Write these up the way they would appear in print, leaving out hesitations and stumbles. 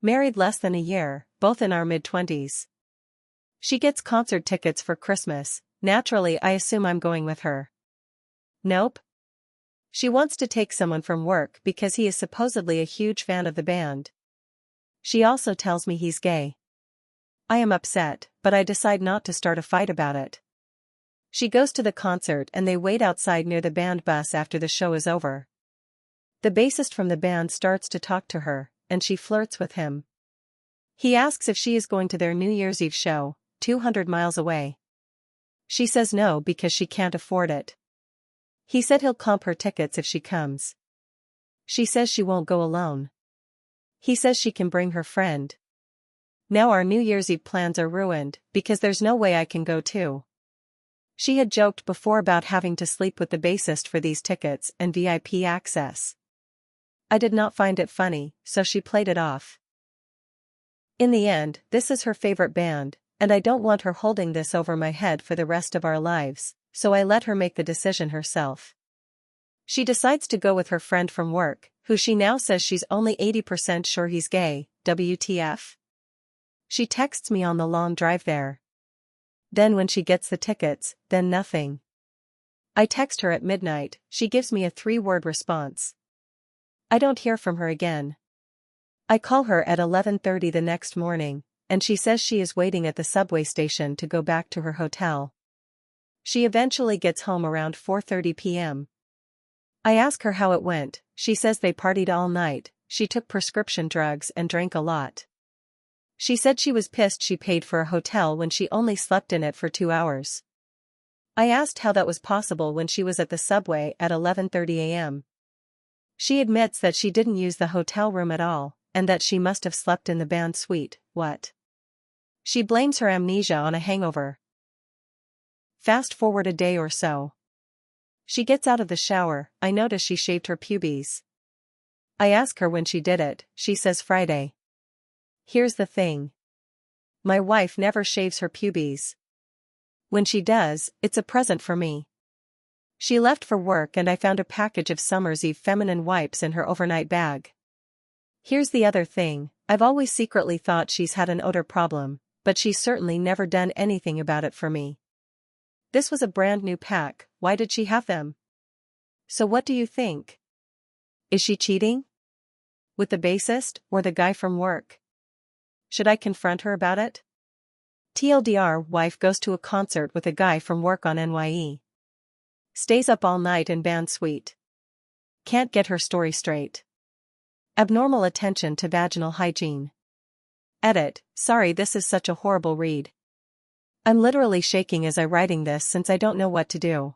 Married less than a year, both in our mid-20s. She gets concert tickets for Christmas. Naturally, I assume I'm going with her. Nope. She wants to take someone from work because he is supposedly a huge fan of the band. She also tells me he's gay. I am upset, but I decide not to start a fight about it. She goes to the concert and they wait outside near the band bus after the show is over. The bassist from the band starts to talk to her, and she flirts with him. He asks if she is going to their New Year's Eve show, 200 miles away. She says no because she can't afford it. He said he'll comp her tickets if she comes. She says she won't go alone. He says she can bring her friend. Now our New Year's Eve plans are ruined, because there's no way I can go too. She had joked before about having to sleep with the bassist for these tickets and VIP access. I did not find it funny, so she played it off. In the end, this is her favorite band, and I don't want her holding this over my head for the rest of our lives, so I let her make the decision herself. She decides to go with her friend from work, who she now says she's only 80% sure he's gay. WTF? She texts me on the long drive there. Then when she gets the tickets, then nothing. I text her at midnight, she gives me a 3-word response. I don't hear from her again. I call her at 11:30 the next morning, and she says she is waiting at the subway station to go back to her hotel. She eventually gets home around 4:30 p.m. I ask her how it went. She says they partied all night, she took prescription drugs and drank a lot. She said she was pissed she paid for a hotel when she only slept in it for 2 hours. I asked how that was possible when she was at the subway at 11:30 a.m. She admits that she didn't use the hotel room at all, and that she must have slept in the band suite. What? She blames her amnesia on a hangover. Fast forward a day or so. She gets out of the shower, I notice she shaved her pubes. I ask her when she did it, she says Friday. Here's the thing. My wife never shaves her pubes. When she does, it's a present for me. She left for work and I found a package of Summer's Eve feminine wipes in her overnight bag. Here's the other thing, I've always secretly thought she's had an odor problem, but she's certainly never done anything about it for me. This was a brand new pack, why did she have them? So what do you think? Is she cheating? With the bassist, or the guy from work? Should I confront her about it? TLDR: wife goes to a concert with a guy from work on NYE. Stays up all night in band suite. Can't get her story straight. Abnormal attention to vaginal hygiene. Edit: sorry, this is such a horrible read. I'm literally shaking as I'm writing this since I don't know what to do.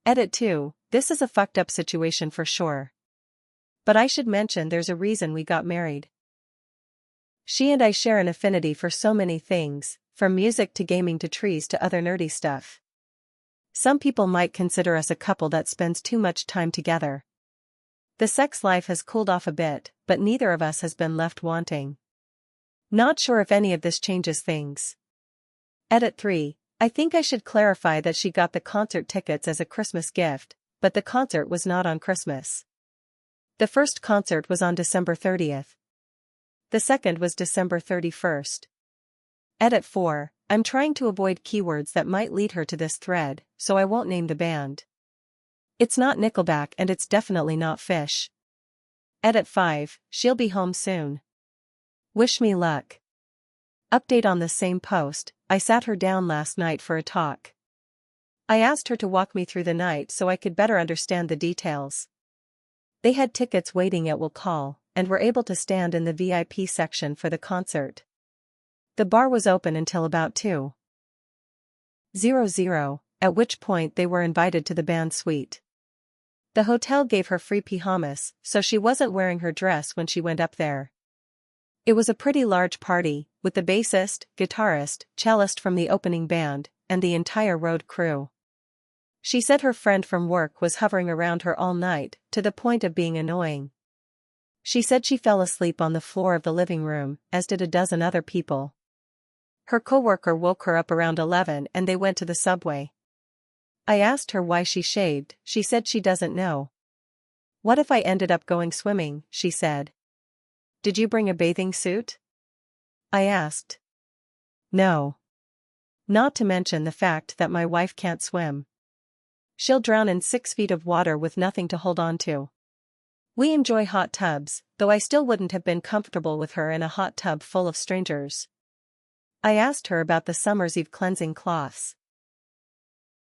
Edit 2, this is a fucked up situation for sure. But I should mention there's a reason we got married. She and I share an affinity for so many things, from music to gaming to trees to other nerdy stuff. Some people might consider us a couple that spends too much time together. The sex life has cooled off a bit, but neither of us has been left wanting. Not sure if any of this changes things. Edit 3, I think I should clarify that she got the concert tickets as a Christmas gift, but the concert was not on Christmas. The first concert was on December 30th. The second was December 31st. Edit 4, I'm trying to avoid keywords that might lead her to this thread, so I won't name the band. It's not Nickelback and it's definitely not Fish. Edit 5, she'll be home soon. Wish me luck. Update on the same post, I sat her down last night for a talk. I asked her to walk me through the night so I could better understand the details. They had tickets waiting at Will Call, and were able to stand in the VIP section for the concert. The bar was open until about 2:00, at which point they were invited to the band suite. The hotel gave her free pyjamas, so she wasn't wearing her dress when she went up there. It was a pretty large party, with the bassist, guitarist, cellist from the opening band, and the entire road crew. She said her friend from work was hovering around her all night, to the point of being annoying. She said she fell asleep on the floor of the living room, as did a dozen other people. Her coworker woke her up around 11 and they went to the subway. I asked her why she shaved, she said she doesn't know. What if I ended up going swimming, she said. Did you bring a bathing suit? I asked. No. Not to mention the fact that my wife can't swim. She'll drown in 6 feet of water with nothing to hold on to. We enjoy hot tubs, though I still wouldn't have been comfortable with her in a hot tub full of strangers. I asked her about the summer's eve cleansing cloths.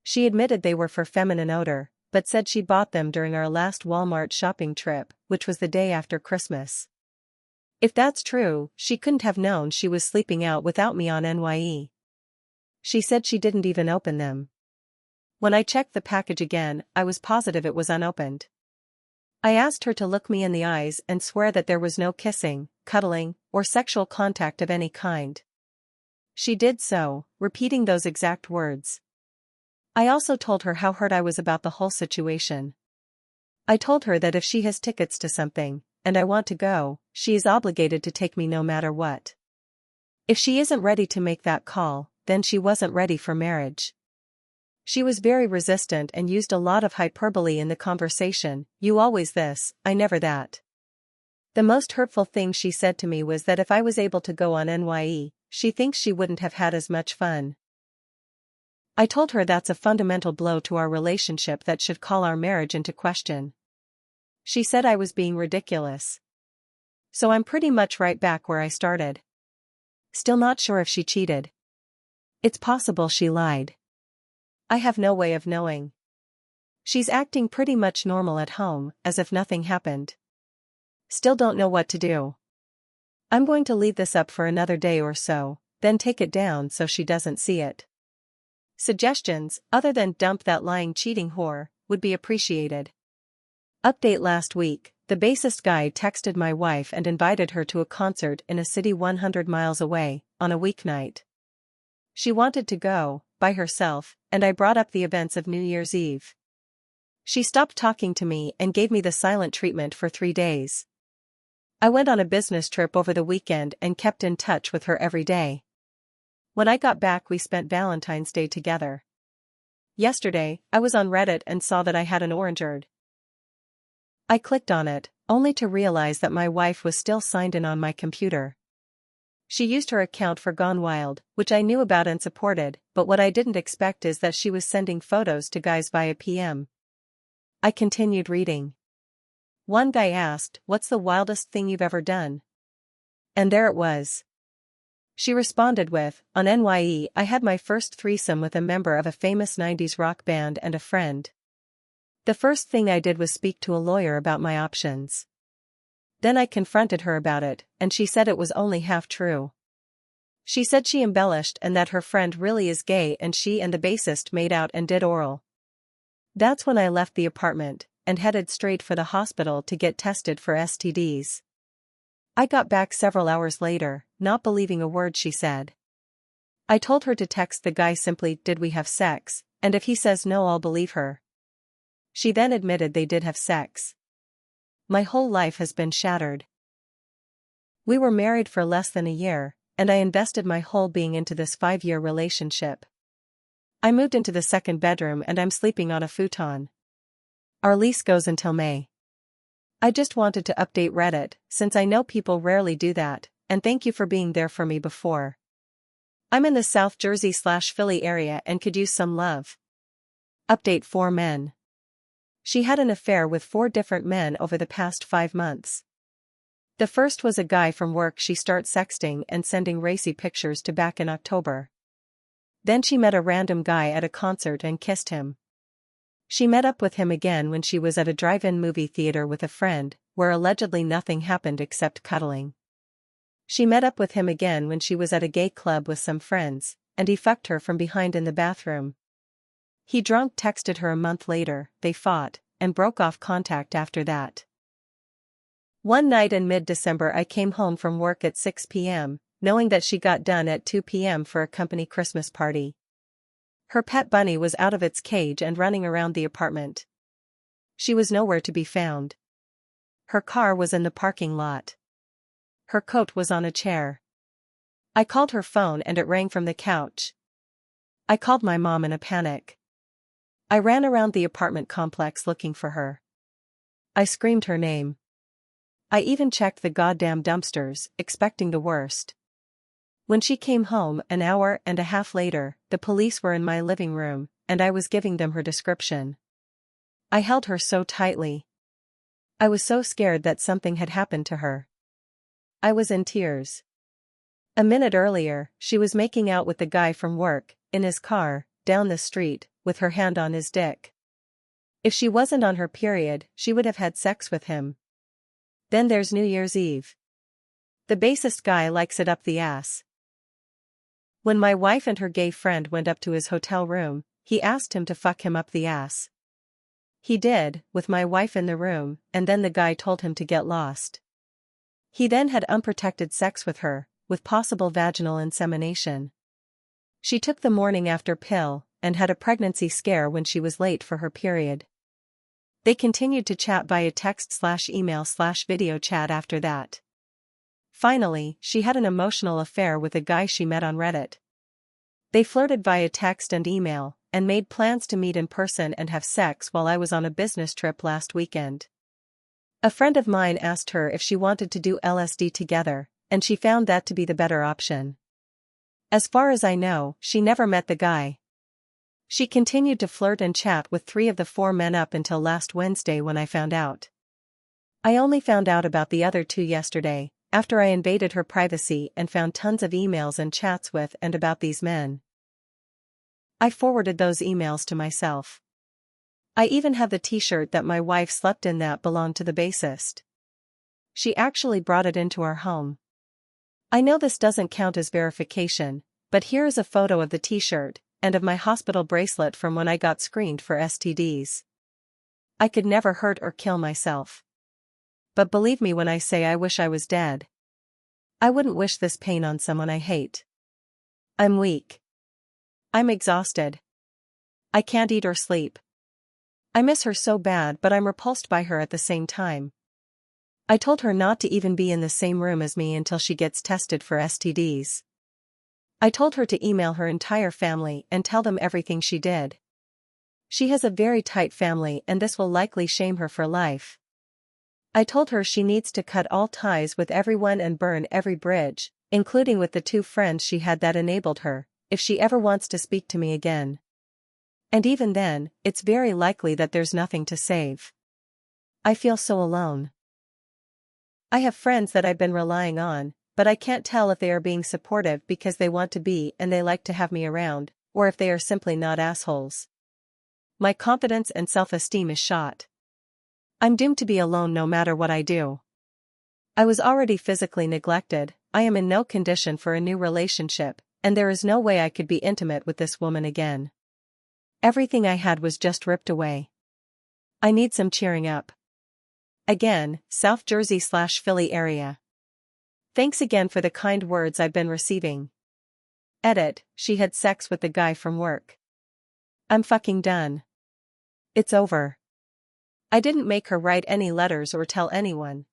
She admitted they were for feminine odor, but said she bought them during our last Walmart shopping trip, which was the day after Christmas. If that's true, she couldn't have known she was sleeping out without me on NYE. She said she didn't even open them. When I checked the package again, I was positive it was unopened. I asked her to look me in the eyes and swear that there was no kissing, cuddling, or sexual contact of any kind. She did so, repeating those exact words. I also told her how hurt I was about the whole situation. I told her that if she has tickets to something, and I want to go, she is obligated to take me no matter what. If she isn't ready to make that call, then she wasn't ready for marriage. She was very resistant and used a lot of hyperbole in the conversation, you always this, I never that. The most hurtful thing she said to me was that if I was able to go on NYE, she thinks she wouldn't have had as much fun. I told her that's a fundamental blow to our relationship that should call our marriage into question. She said I was being ridiculous. So I'm pretty much right back where I started. Still not sure if she cheated. It's possible she lied. I have no way of knowing. She's acting pretty much normal at home, as if nothing happened. Still don't know what to do. I'm going to leave this up for another day or so, then take it down so she doesn't see it. Suggestions, other than dump that lying cheating whore, would be appreciated. Update: last week, the bassist guy texted my wife and invited her to a concert in a city 100 miles away, on a weeknight. She wanted to go, by herself, and I brought up the events of New Year's Eve. She stopped talking to me and gave me the silent treatment for 3 days. I went on a business trip over the weekend and kept in touch with her every day. When I got back, we spent Valentine's Day together. Yesterday, I was on Reddit and saw that I had an orangeard. I clicked on it, only to realize that my wife was still signed in on my computer. She used her account for Gone Wild, which I knew about and supported, but what I didn't expect is that she was sending photos to guys via PM. I continued reading. One guy asked, "What's the wildest thing you've ever done?" And there it was. She responded with, "On NYE, I had my first threesome with a member of a famous 90s rock band and a friend. The first thing I did was speak to a lawyer about my options. Then I confronted her about it, and she said it was only half true. She said she embellished and that her friend really is gay and she and the bassist made out and did oral. That's when I left the apartment, and headed straight for the hospital to get tested for STDs. I got back several hours later, not believing a word she said. I told her to text the guy simply, 'Did we have sex?' and if he says no, I'll believe her." She then admitted they did have sex. My whole life has been shattered. We were married for less than a year, and I invested my whole being into this 5-year relationship. I moved into the second bedroom and I'm sleeping on a futon. Our lease goes until May. I just wanted to update Reddit, since I know people rarely do that, and thank you for being there for me before. I'm in the South Jersey/Philly area and could use some love. Update: 4 men. She had an affair with 4 different men over the past 5 months. The first was a guy from work she started sexting and sending racy pictures to back in October. Then she met a random guy at a concert and kissed him. She met up with him again when she was at a drive-in movie theater with a friend, where allegedly nothing happened except cuddling. She met up with him again when she was at a gay club with some friends, and he fucked her from behind in the bathroom. He drunk texted her a month later, they fought, and broke off contact after that. One night in mid-December I came home from work at 6 p.m., knowing that she got done at 2 p.m. for a company Christmas party. Her pet bunny was out of its cage and running around the apartment. She was nowhere to be found. Her car was in the parking lot. Her coat was on a chair. I called her phone and it rang from the couch. I called my mom in a panic. I ran around the apartment complex looking for her. I screamed her name. I even checked the goddamn dumpsters, expecting the worst. When she came home an hour and a half later, the police were in my living room, and I was giving them her description. I held her so tightly. I was so scared that something had happened to her. I was in tears. A minute earlier, she was making out with the guy from work, in his car, down the street, with her hand on his dick. If she wasn't on her period, she would have had sex with him. Then there's New Year's Eve. The bassist guy likes it up the ass. When my wife and her gay friend went up to his hotel room, he asked him to fuck him up the ass. He did, with my wife in the room, and then the guy told him to get lost. He then had unprotected sex with her, with possible vaginal insemination. She took the morning after pill, and had a pregnancy scare when she was late for her period. They continued to chat via text/email/video chat after that. Finally, she had an emotional affair with a guy she met on Reddit. They flirted via text and email, and made plans to meet in person and have sex while I was on a business trip last weekend. A friend of mine asked her if she wanted to do LSD together, and she found that to be the better option. As far as I know, she never met the guy. She continued to flirt and chat with 3 of the 4 men up until last Wednesday when I found out. I only found out about the other 2 yesterday, after I invaded her privacy and found tons of emails and chats with and about these men. I forwarded those emails to myself. I even have the t-shirt that my wife slept in that belonged to the bassist. She actually brought it into our home. I know this doesn't count as verification, but here is a photo of the t-shirt, and of my hospital bracelet from when I got screened for STDs. I could never hurt or kill myself. But believe me when I say I wish I was dead. I wouldn't wish this pain on someone I hate. I'm weak. I'm exhausted. I can't eat or sleep. I miss her so bad, but I'm repulsed by her at the same time. I told her not to even be in the same room as me until she gets tested for STDs. I told her to email her entire family and tell them everything she did. She has a very tight family and this will likely shame her for life. I told her she needs to cut all ties with everyone and burn every bridge, including with the 2 friends she had that enabled her, if she ever wants to speak to me again. And even then, it's very likely that there's nothing to save. I feel so alone. I have friends that I've been relying on, but I can't tell if they are being supportive because they want to be and they like to have me around, or if they are simply not assholes. My confidence and self-esteem is shot. I'm doomed to be alone no matter what I do. I was already physically neglected, I am in no condition for a new relationship, and there is no way I could be intimate with this woman again. Everything I had was just ripped away. I need some cheering up. Again, South Jersey/Philly area. Thanks again for the kind words I've been receiving. Edit, she had sex with the guy from work. I'm fucking done. It's over. I didn't make her write any letters or tell anyone.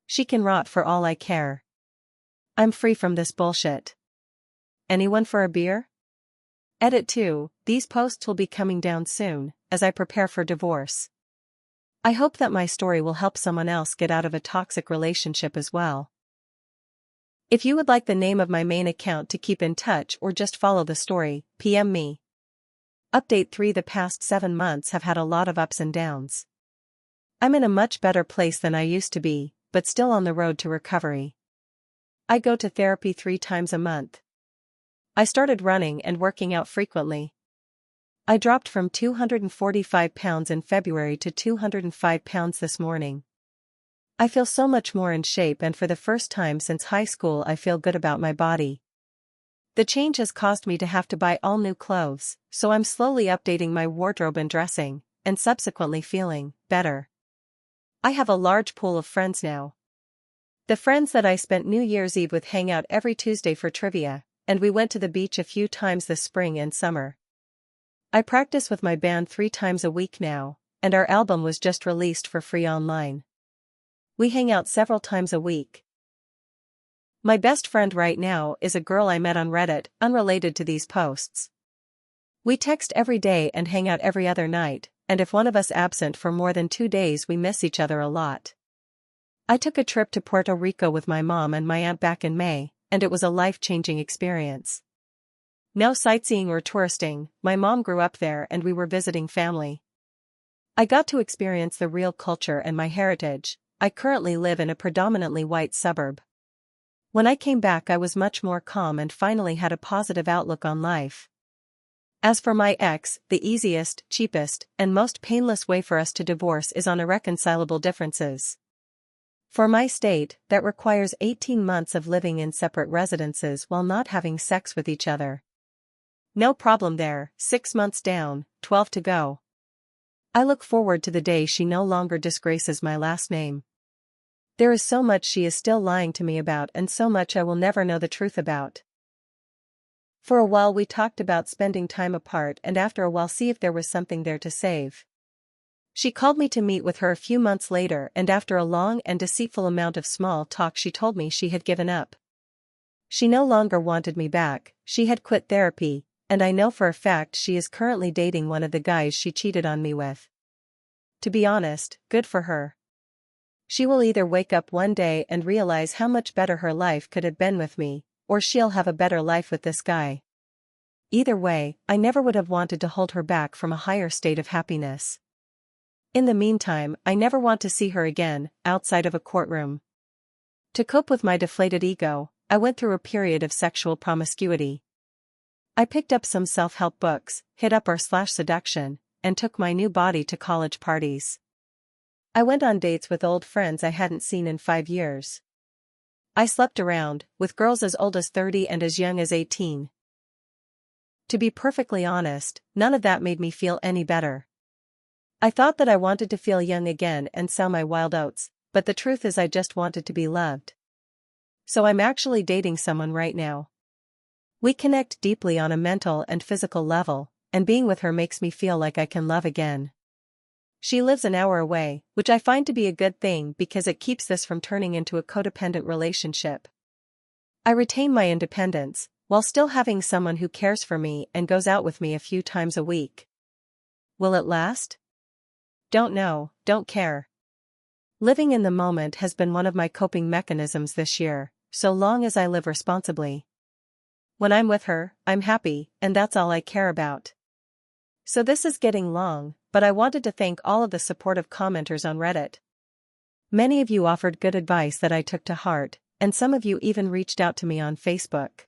She can rot for all I care. I'm free from this bullshit. Anyone for a beer? Edit 2, these posts will be coming down soon, as I prepare for divorce. I hope that my story will help someone else get out of a toxic relationship as well. If you would like the name of my main account to keep in touch or just follow the story, PM me. Update 3: the past 7 months have had a lot of ups and downs. I'm in a much better place than I used to be, but still on the road to recovery. I go to therapy 3 times a month. I started running and working out frequently. I dropped from 245 pounds in February to 205 pounds this morning. I feel so much more in shape, and for the first time since high school I feel good about my body. The change has caused me to have to buy all new clothes, so I'm slowly updating my wardrobe and dressing, and subsequently feeling better. I have a large pool of friends now. The friends that I spent New Year's Eve with hang out every Tuesday for trivia, and we went to the beach a few times this spring and summer. I practice with my band 3 times a week now, and our album was just released for free online. We hang out several times a week. My best friend right now is a girl I met on Reddit, unrelated to these posts. We text every day and hang out every other night, and if one of us absent for more than 2 days we miss each other a lot. I took a trip to Puerto Rico with my mom and my aunt back in May, and it was a life-changing experience. No sightseeing or touristing, my mom grew up there and we were visiting family. I got to experience the real culture and my heritage. I currently live in a predominantly white suburb. When I came back, I was much more calm and finally had a positive outlook on life. As for my ex, the easiest, cheapest, and most painless way for us to divorce is on irreconcilable differences. For my state, that requires 18 months of living in separate residences while not having sex with each other. No problem there, 6 months down, 12 to go. I look forward to the day she no longer disgraces my last name. There is so much she is still lying to me about and so much I will never know the truth about. For a while we talked about spending time apart and after a while see if there was something there to save. She called me to meet with her a few months later and after a long and deceitful amount of small talk she told me she had given up. She no longer wanted me back, she had quit therapy, and I know for a fact she is currently dating one of the guys she cheated on me with. To be honest, good for her. She will either wake up one day and realize how much better her life could have been with me, or she'll have a better life with this guy. Either way, I never would have wanted to hold her back from a higher state of happiness. In the meantime, I never want to see her again, outside of a courtroom. To cope with my deflated ego, I went through a period of sexual promiscuity. I picked up some self-help books, hit up r/seduction, and took my new body to college parties. I went on dates with old friends I hadn't seen in 5 years. I slept around, with girls as old as 30 and as young as 18. To be perfectly honest, none of that made me feel any better. I thought that I wanted to feel young again and sow my wild oats, but the truth is I just wanted to be loved. So I'm actually dating someone right now. We connect deeply on a mental and physical level, and being with her makes me feel like I can love again. She lives an hour away, which I find to be a good thing because it keeps this from turning into a codependent relationship. I retain my independence, while still having someone who cares for me and goes out with me a few times a week. Will it last? Don't know, don't care. Living in the moment has been one of my coping mechanisms this year, so long as I live responsibly. When I'm with her, I'm happy, and that's all I care about. So this is getting long, but I wanted to thank all of the supportive commenters on Reddit. Many of you offered good advice that I took to heart, and some of you even reached out to me on Facebook.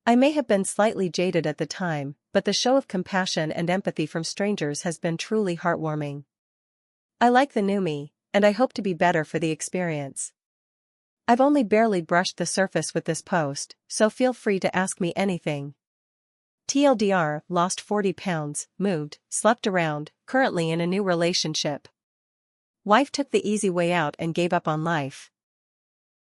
I may have been slightly jaded at the time, but the show of compassion and empathy from strangers has been truly heartwarming. I like the new me, and I hope to be better for the experience. I've only barely brushed the surface with this post, so feel free to ask me anything. TLDR, lost 40 pounds, moved, slept around, currently in a new relationship. Wife took the easy way out and gave up on life.